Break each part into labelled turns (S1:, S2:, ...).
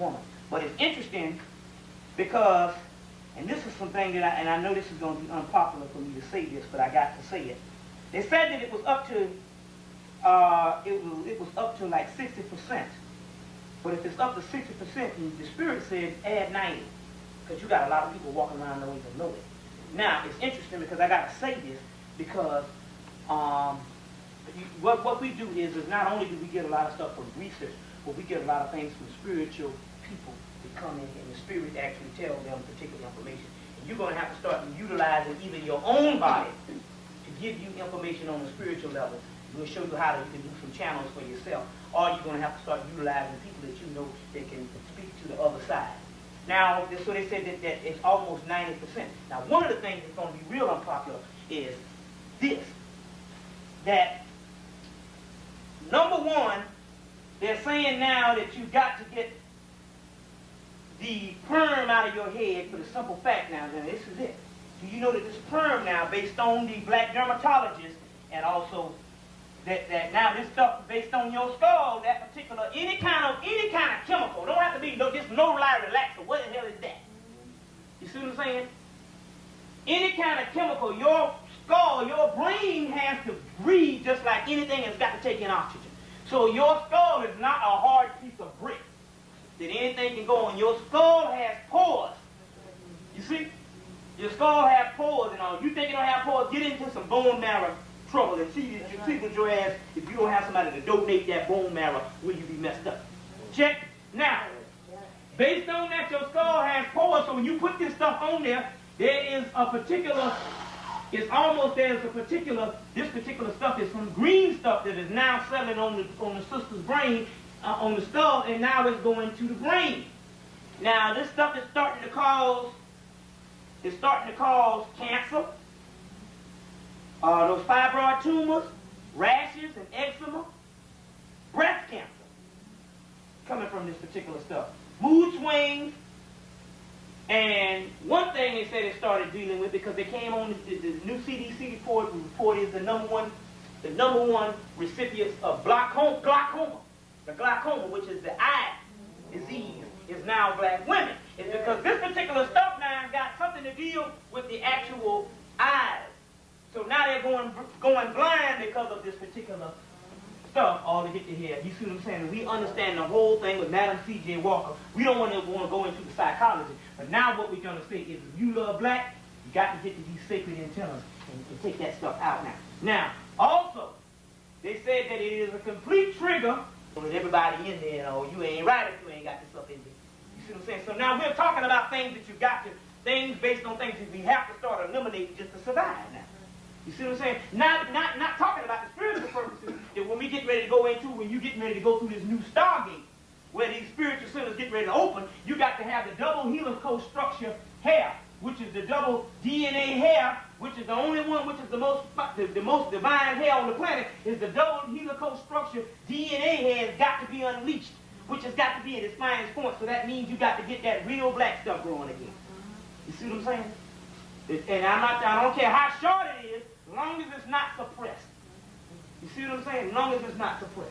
S1: woman. But it's interesting because, and this is something that I know this is going to be unpopular for me to say this, but I got to say it. They said that it was up to, it was up to like 60%. But if it's up to 60%, the Spirit said add 90, because you got a lot of people walking around don't even know it. Now it's interesting because I got to say this because what we do is not only do we get a lot of stuff from research, but we get a lot of things from spiritual people that come in and the Spirit actually tell them particular information. And you're going to have to start utilizing even your own body to give you information on the spiritual level. We'll show you how you can do some channels for yourself, or you're going to have to start utilizing people that you know that can speak to the other side. Now, so they said that it's almost 90%. Now, one of the things that's going to be real unpopular is this, that number one, they're saying now that you got to get the perm out of your head for the simple fact now this is it. Do you know that this perm now, based on the black dermatologists, and also that now this stuff based on your skull, that particular, any kind of chemical, don't have to be just no lie relaxer. What the hell is that? You see what I'm saying? Any kind of chemical, your skull, your brain has to breathe just like anything that's got to take in oxygen. So your skull is not a hard piece of brick that anything can go on. Your skull has pores. You see? Your skull has pores and all. You think it don't have pores, get into some bone marrow trouble and see with your ass if you don't have somebody to donate that bone marrow, will you be messed up? Check. Now, based on that, your skull has pores, so when you put this stuff on there, there is a particular, it's almost there's a particular, this particular stuff is some green stuff that is now settling on the sister's brain, on the skull, and now it's going to the brain. Now, this stuff is starting to cause cancer, those fibroid tumors, rashes and eczema, breast cancer, coming from this particular stuff. Mood swings, and one thing they said they started dealing with, because they came on the new CDC report is the number one recipients of glaucoma. The glaucoma, which is the eye disease, is now black women. It's because this particular stuff now got something to deal with the actual eyes. So now they're going blind because of this particular stuff all to get to here. You see what I'm saying? We understand the whole thing with Madam C.J. Walker. We don't want to go into the psychology. But now what we're going to say is if you love black, you got to get to these sacred antennas and take that stuff out now. Now, also, they said that it is a complete trigger with everybody in there. Oh, you ain't right if you ain't got this stuff in there. You see what I'm saying? So now we're talking about things that you got to, things based on things that we have to start eliminating just to survive now. You see what I'm saying? Not talking about the spiritual purposes that when we get ready to go into, when you get ready to go through this new Stargate, where these spiritual centers get ready to open, you got to have the double helical structure hair, which is the double DNA hair, which is the only one, which is the most divine hair on the planet, is the double helical structure DNA hair has got to be unleashed, which has got to be at its finest point. So that means you got to get that real black stuff growing again. You see what I'm saying? And I don't care how short it is, as long as it's not suppressed. You see what I'm saying? As long as it's not suppressed.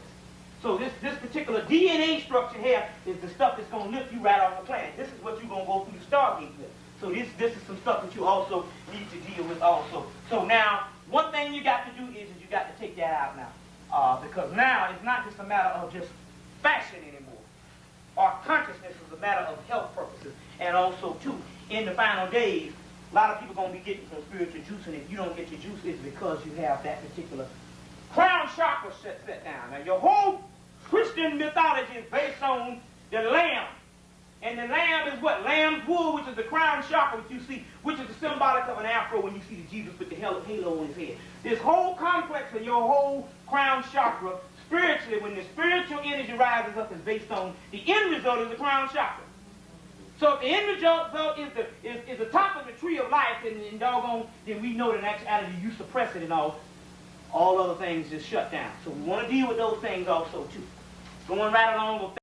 S1: So this particular DNA structure here is the stuff that's going to lift you right off the planet. This is what you're going to go through the Stargate with. So this is some stuff that you also need to deal with also. So now, one thing you got to do is you got to take that out now. Because now it's not just a matter of just fashion anymore. Our consciousness is a matter of health purposes. And also, too, in the final days, a lot of people are going to be getting some spiritual juice, and if you don't get your juice, it's because you have that particular crown chakra set down. Now, your whole Christian mythology is based on the lamb. And the lamb is what? Lamb's wool, which is the crown chakra, which you see, which is the symbolic of an afro when you see the Jesus with the halo on his head. This whole complex of your whole crown chakra, spiritually, when the spiritual energy rises up, is based on the end result of the crown chakra. So if the end result is the top of the tree of life, and doggone, then we know that in actuality you suppress it and all other things just shut down. So we want to deal with those things also too. Going right along with